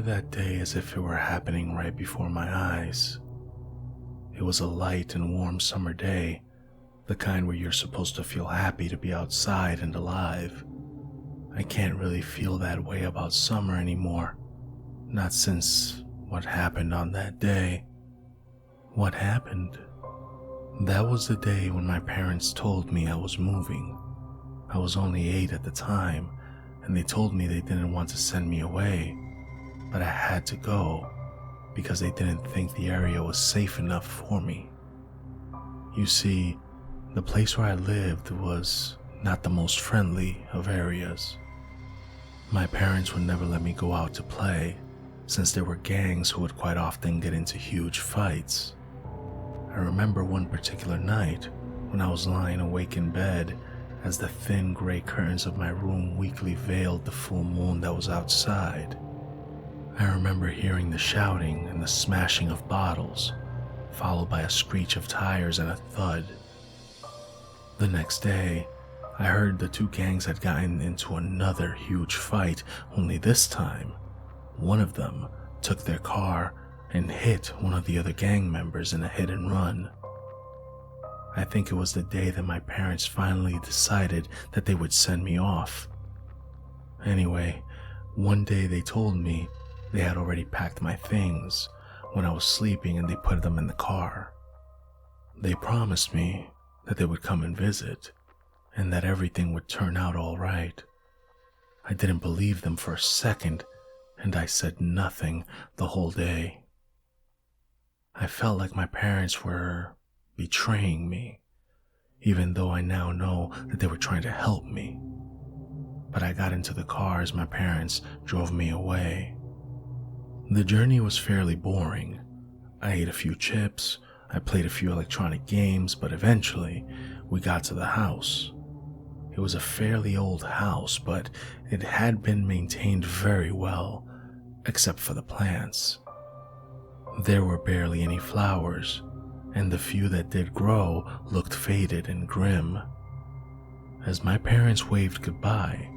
that day as if it were happening right before my eyes. It was a light and warm summer day, the kind where you're supposed to feel happy to be outside and alive. I can't really feel that way about summer anymore, not since what happened on that day. What happened? That was the day when my parents told me I was moving. I was only 8 at the time, and they told me they didn't want to send me away, but I had to go because they didn't think the area was safe enough for me. You see, the place where I lived was not the most friendly of areas. My parents would never let me go out to play, since there were gangs who would quite often get into huge fights. I remember one particular night when I was lying awake in bed as the thin gray curtains of my room weakly veiled the full moon that was outside. I remember hearing the shouting and the smashing of bottles, followed by a screech of tires and a thud. The next day, I heard the 2 gangs had gotten into another huge fight, only this time, one of them took their car and hit one of the other gang members in a hit and run. I think it was the day that my parents finally decided that they would send me off. Anyway, one day they told me they had already packed my things when I was sleeping and they put them in the car. They promised me that they would come and visit and that everything would turn out all right. I didn't believe them for a second, and I said nothing the whole day. I felt like my parents were betraying me, even though I now know that they were trying to help me. But I got into the car as my parents drove me away. The journey was fairly boring. I ate a few chips, I played a few electronic games, but eventually we got to the house. It was a fairly old house, but it had been maintained very well, except for the plants. There were barely any flowers, and the few that did grow looked faded and grim. As my parents waved goodbye,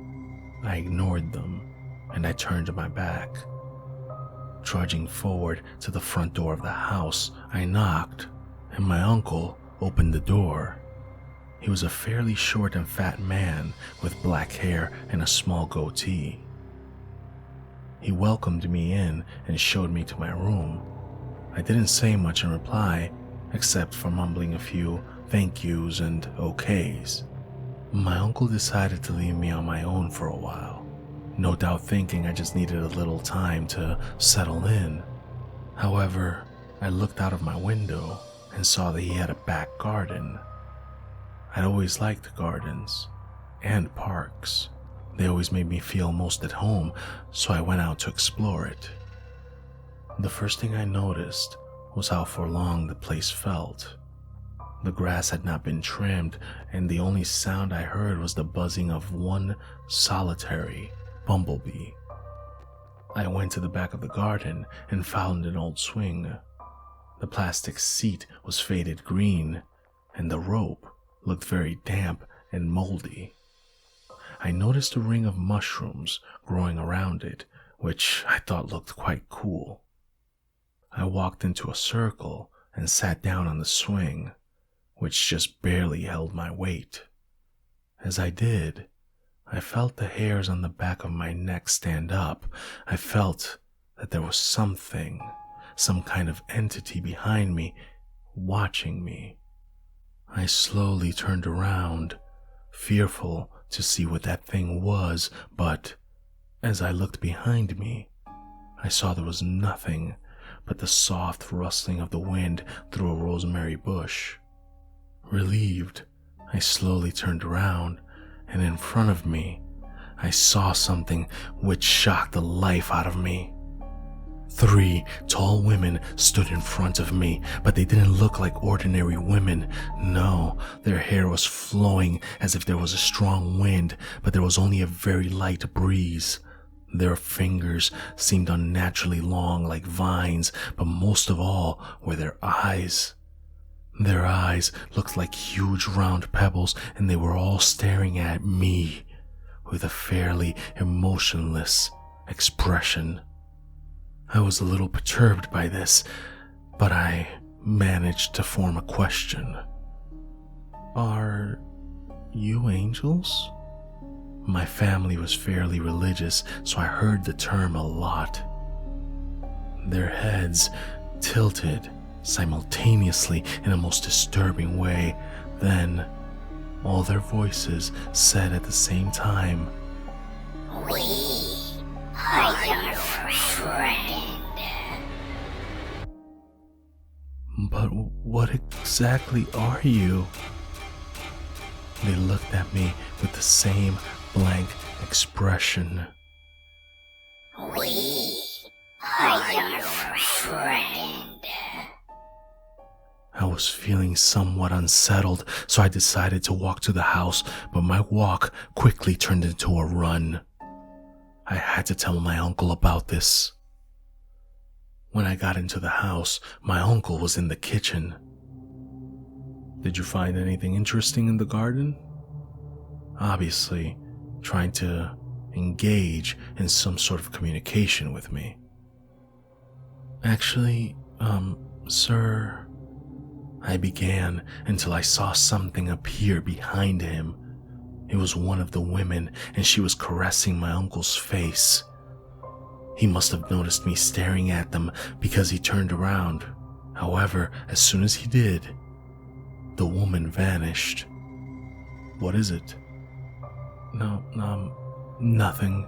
I ignored them, and I turned my back. Trudging forward to the front door of the house, I knocked, and my uncle opened the door. He was a fairly short and fat man with black hair and a small goatee. He welcomed me in and showed me to my room. I didn't say much in reply, except for mumbling a few thank yous and okays. My uncle decided to leave me on my own for a while, no doubt thinking I just needed a little time to settle in. However, I looked out of my window and saw that he had a back garden. I'd always liked gardens and parks. They always made me feel most at home, so I went out to explore it. The first thing I noticed was how forlorn the place felt. The grass had not been trimmed, and the only sound I heard was the buzzing of one solitary bumblebee. I went to the back of the garden and found an old swing. The plastic seat was faded green, and the rope looked very damp and moldy. I noticed a ring of mushrooms growing around it, which I thought looked quite cool. I walked into a circle and sat down on the swing, which just barely held my weight. As I did, I felt the hairs on the back of my neck stand up. I felt that there was something, some kind of entity behind me, watching me. I slowly turned around, fearful to see what that thing was, but as I looked behind me, I saw there was nothing but the soft rustling of the wind through a rosemary bush. Relieved, I slowly turned around, and in front of me, I saw something which shocked the life out of me. 3 tall women stood in front of me, but they didn't look like ordinary women. No, their hair was flowing as if there was a strong wind, but there was only a very light breeze. Their fingers seemed unnaturally long like vines, but most of all were their eyes. Their eyes looked like huge round pebbles, and they were all staring at me with a fairly emotionless expression. I was a little perturbed by this, but I managed to form a question. Are you angels? My family was fairly religious, so I heard the term a lot. Their heads tilted simultaneously in a most disturbing way. Then, all their voices said at the same time, "We are your friend." But what exactly are you? They looked at me with the same blank expression. "We are your friend." I was feeling somewhat unsettled, so I decided to walk to the house, but my walk quickly turned into a run. I had to tell my uncle about this. When I got into the house, my uncle was in the kitchen. Did you find anything interesting in the garden? Obviously, trying to engage in some sort of communication with me. Actually, sir, I began until I saw something appear behind him. It was one of the women, and she was caressing my uncle's face. He must have noticed me staring at them because he turned around. However, as soon as he did, the woman vanished. What is it? No, nothing,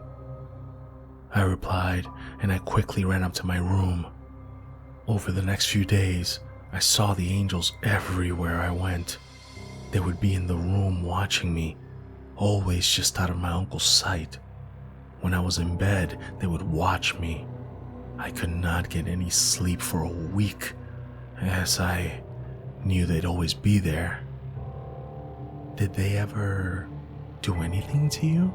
I replied, and I quickly ran up to my room. Over the next few days, I saw the angels everywhere I went. They would be in the room watching me, always just out of my uncle's sight. When I was in bed, they would watch me. I could not get any sleep for a week, as I knew they'd always be there. Did they ever do anything to you?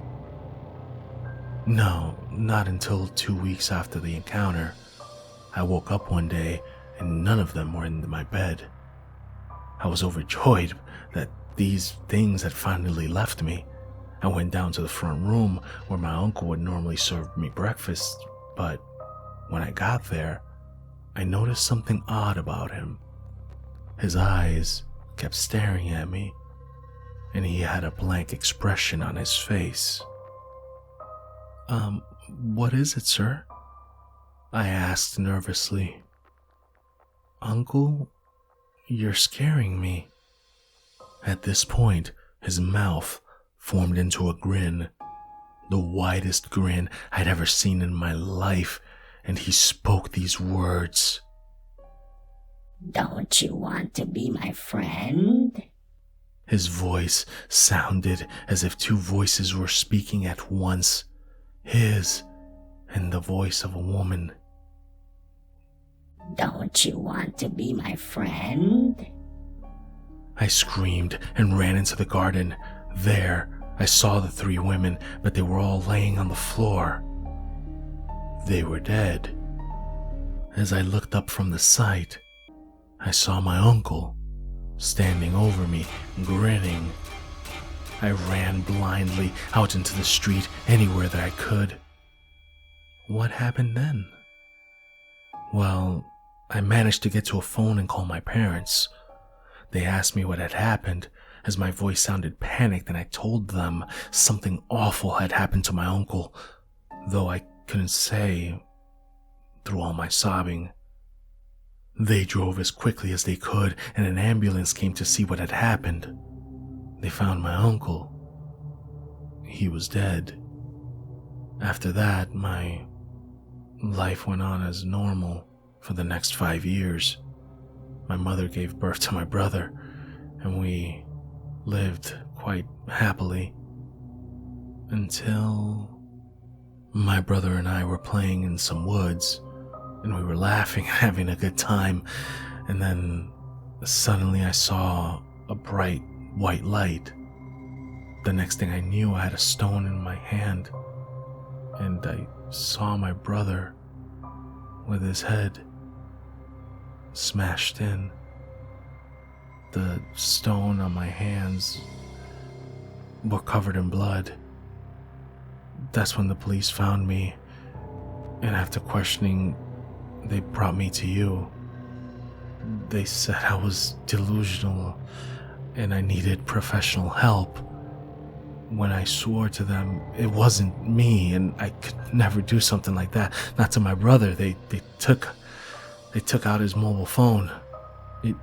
No, not until 2 weeks after the encounter. I woke up one day and none of them were in my bed. I was overjoyed that these things had finally left me. I went down to the front room where my uncle would normally serve me breakfast, but when I got there, I noticed something odd about him. His eyes kept staring at me, and he had a blank expression on his face. What is it, sir?" I asked nervously. "Uncle, you're scaring me." At this point, his mouth formed into a grin, the widest grin I'd ever seen in my life, and he spoke these words. "Don't you want to be my friend?" His voice sounded as if two voices were speaking at once, his and the voice of a woman. "Don't you want to be my friend?" I screamed and ran into the garden. There, I saw the three women, but they were all laying on the floor. They were dead. As I looked up from the sight, I saw my uncle standing over me, grinning. I ran blindly out into the street, anywhere that I could. What happened then? Well, I managed to get to a phone and call my parents. They asked me what had happened, as my voice sounded panicked, and I told them something awful had happened to my uncle, though I couldn't say through all my sobbing. They drove as quickly as they could, and an ambulance came to see what had happened. They found my uncle. He was dead. After that, my life went on as normal for the next 5 years. My mother gave birth to my brother, and we lived quite happily until my brother and I were playing in some woods, and we were laughing and having a good time, and then suddenly I saw a bright white light. The next thing I knew, I had a stone in my hand, and I saw my brother with his head smashed in. The stone on my hands were covered in blood. That's when the police found me, and after questioning They brought me to you. They said I was delusional and I needed professional help. When I swore to them it wasn't me and I could never do something like that. Not to my brother. They took out his mobile phone.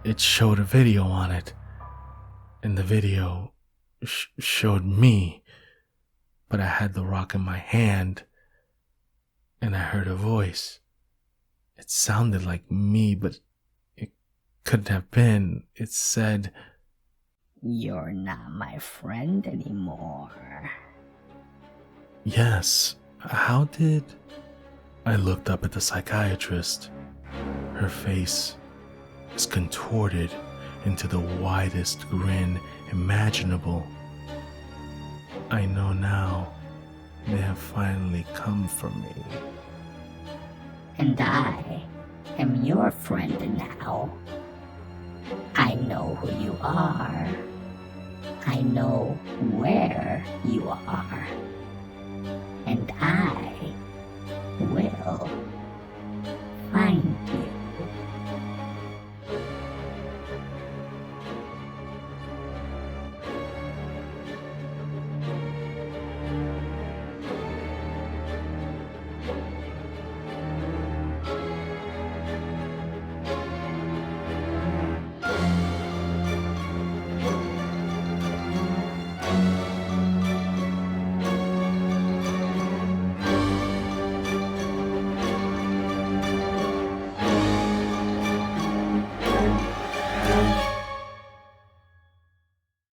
It showed a video on it. And the video showed me. But I had the rock in my hand and I heard a voice. It sounded like me, but it couldn't have been. It said, "You're not my friend anymore." Yes. How did... I looked up at the psychiatrist. Her face was contorted into the widest grin imaginable. I know now. They have finally come for me. And I am your friend now. I know who you are. I know where you are.